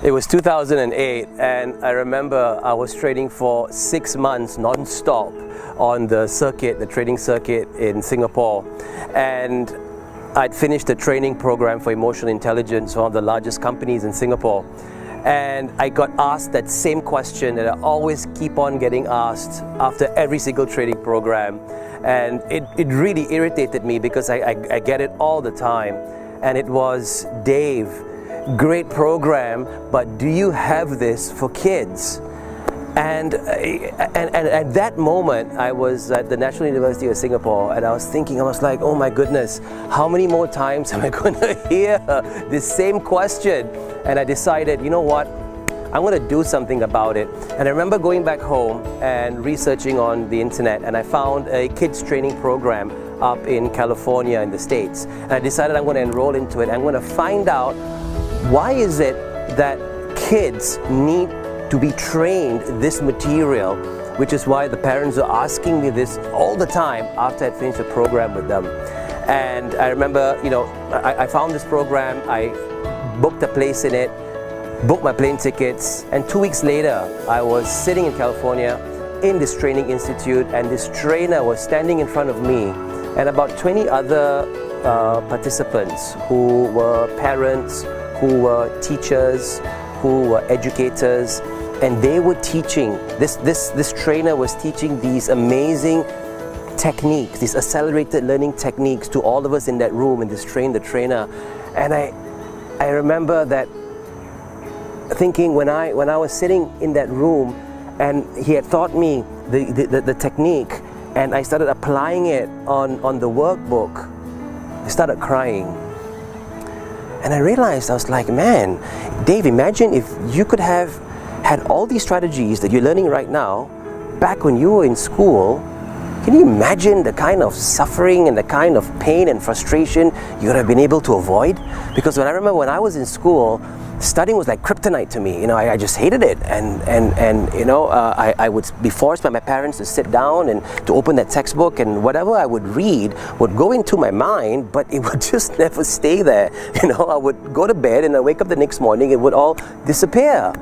It was 2008, and I remember I was training for 6 months non-stop on the circuit, the training circuit in Singapore. And I'd finished the training program for emotional intelligence, one of the largest companies in Singapore. And I got asked that same question that I always keep on getting asked after every single training program. And it really irritated me because I get it all the time. And it was, Dave, great program, but do you have this for kids? And at that moment, I was at the National University of Singapore, and I was thinking, I was like, oh my goodness, how many more times am I going to hear this same question? And I decided, you know what, I'm going to do something about it. And I remember going back home and researching on the internet, and I found a kids training program up in California in the States. And I decided I'm going to enroll into it. I'm going to find out, why is it that kids need to be trained this material, which is why the parents are asking me this all the time after I finished the program with them. And I remember, I found this program, I booked a place in it, booked my plane tickets, and 2 weeks later, I was sitting in California in this training institute, and this trainer was standing in front of me and about 20 other participants who were parents, who were teachers, who were educators, and they were teaching, this trainer was teaching these amazing techniques, these accelerated learning techniques to all of us in that room, in this train the trainer. And I remember that thinking when I was sitting in that room and he had taught me the technique, and I started applying it on the workbook, I started crying. And I realized, I was like, man, Dave, imagine if you could have had all these strategies that you're learning right now back when you were in school. Can you imagine the kind of suffering and the kind of pain and frustration you would have been able to avoid? Because when I remember when I was in school, studying was like kryptonite to me. I just hated it, and I would be forced by my parents to sit down and to open that textbook, and whatever I would read would go into my mind, but it would just never stay there. I would go to bed and I wake up the next morning, it would all disappear.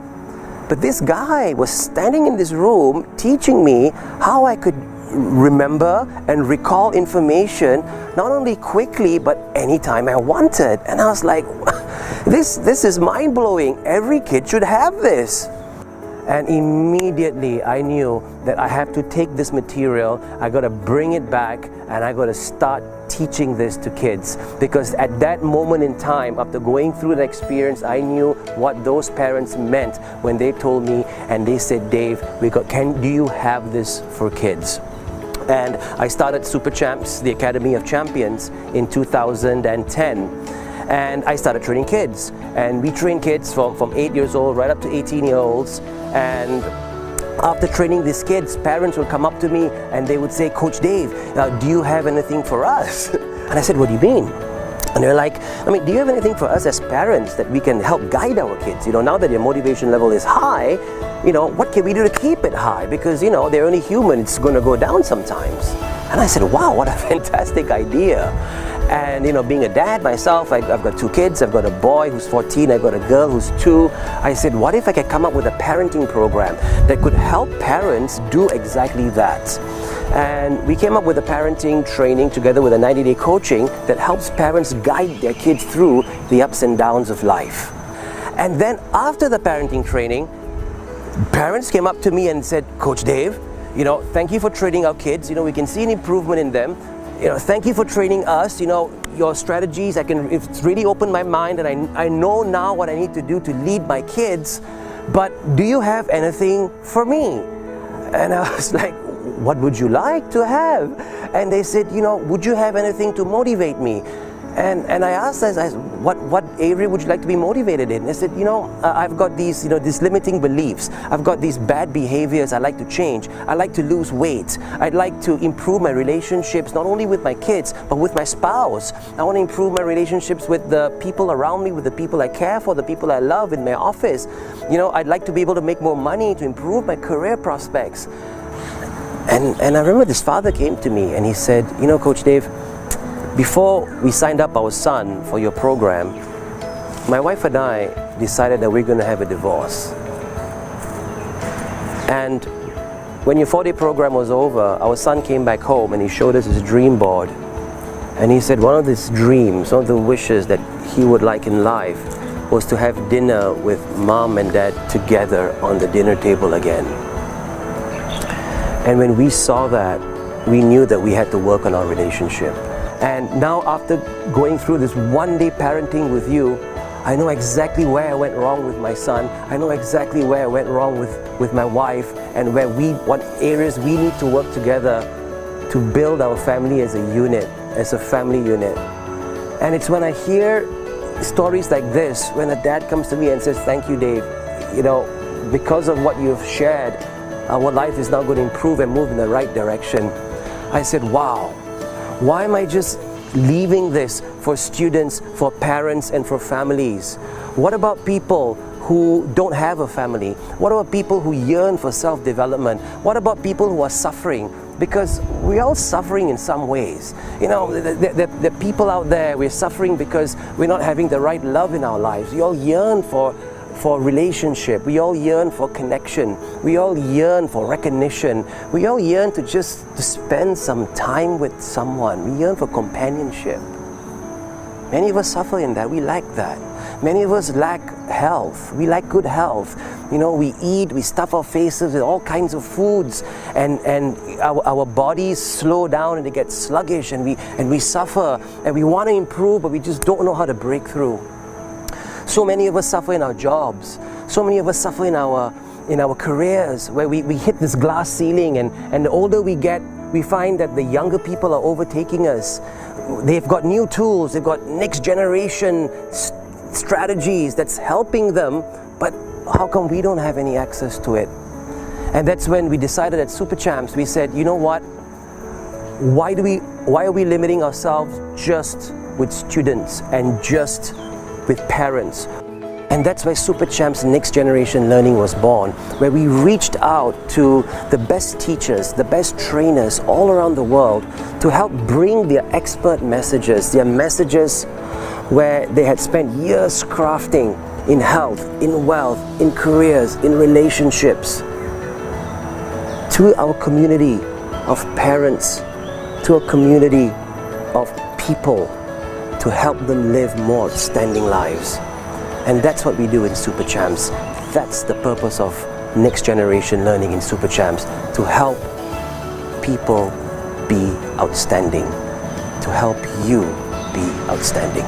But this guy was standing in this room teaching me how I could remember and recall information not only quickly but anytime I wanted. And I was like, this is mind-blowing. Every kid should have this. And immediately I knew that I have to take this material, I got to bring it back, and I got to start teaching this to kids. Because at that moment in time, after going through that experience, I knew what those parents meant when they told me and they said, Dave, do you have this for kids? And I started Super Champs, the Academy of Champions, in 2010. And I started training kids. And we train kids from 8 years old right up to 18-year-olds. And after training these kids, parents would come up to me and they would say, Coach Dave, do you have anything for us? And I said, what do you mean? And they're like, do you have anything for us as parents that we can help guide our kids? Now that their motivation level is high, what can we do to keep it high? Because, they're only human, it's going to go down sometimes. And I said, wow, what a fantastic idea. And, being a dad myself, I've got 2 kids. I've got a boy who's 14, I've got a girl who's 2. I said, what if I could come up with a parenting program that could help parents do exactly that? And we came up with a parenting training together with a 90-day coaching that helps parents guide their kids through the ups and downs of life. And then after the parenting training, parents came up to me and said, Coach Dave, thank you for training our kids. We can see an improvement in them. Thank you for training us. Your strategies, it's really opened my mind, and I know now what I need to do to lead my kids. But do you have anything for me? And I was like, what would you like to have? And they said, would you have anything to motivate me? And I asked them, what area would you like to be motivated in? They said, I've got these limiting beliefs. I've got these bad behaviors I'd like to change. I'd like to lose weight. I'd like to improve my relationships, not only with my kids, but with my spouse. I want to improve my relationships with the people around me, with the people I care for, the people I love in my office. I'd like to be able to make more money to improve my career prospects. And I remember this father came to me and he said, Coach Dave, before we signed up our son for your program, my wife and I decided that we're going to have a divorce. And when your 4-day program was over, our son came back home and he showed us his dream board. And he said one of his dreams, one of the wishes that he would like in life was to have dinner with mom and dad together on the dinner table again. And when we saw that, we knew that we had to work on our relationship. And now after going through this 1-day parenting with you, I know exactly where I went wrong with my son. I know exactly where I went wrong with my wife, and what areas we need to work together to build our family as a unit, as a family unit. And it's when I hear stories like this, when a dad comes to me and says, "Thank you, Dave, you know, because of what you've shared, our life is now going to improve and move in the right direction." I said, wow, why am I just leaving this for students, for parents, and for families? What about people who don't have a family? What about people who yearn for self-development? What about people who are suffering? Because we're all suffering in some ways. You know, the people out there, we're suffering because we're not having the right love in our lives. We all yearn for relationship. We all yearn for connection. We all yearn for recognition. We all yearn to spend some time with someone. We yearn for companionship. Many of us suffer in that. We lack that. Many of us lack health. We lack good health. You know, we eat, we stuff our faces with all kinds of foods, and our bodies slow down and they get sluggish, and we suffer, and we want to improve, but we just don't know how to break through. So many of us suffer in our jobs. So many of us suffer in our careers, where we hit this glass ceiling, and the older we get, we find that the younger people are overtaking us. They've got new tools, they've got next generation strategies that's helping them, but how come we don't have any access to it? And that's when we decided at Super Champs, we said, you know what? Why are we limiting ourselves just with students and just with parents? And that's why Super Champs Next Generation Learning was born, where we reached out to the best teachers, the best trainers all around the world to help bring their expert messages, their messages where they had spent years crafting in health, in wealth, in careers, in relationships, to our community of parents, to a community of people, to help them live more outstanding lives. And that's what we do in Super Champs. That's the purpose of Next Generation Learning in Super Champs, to help people be outstanding, to help you be outstanding.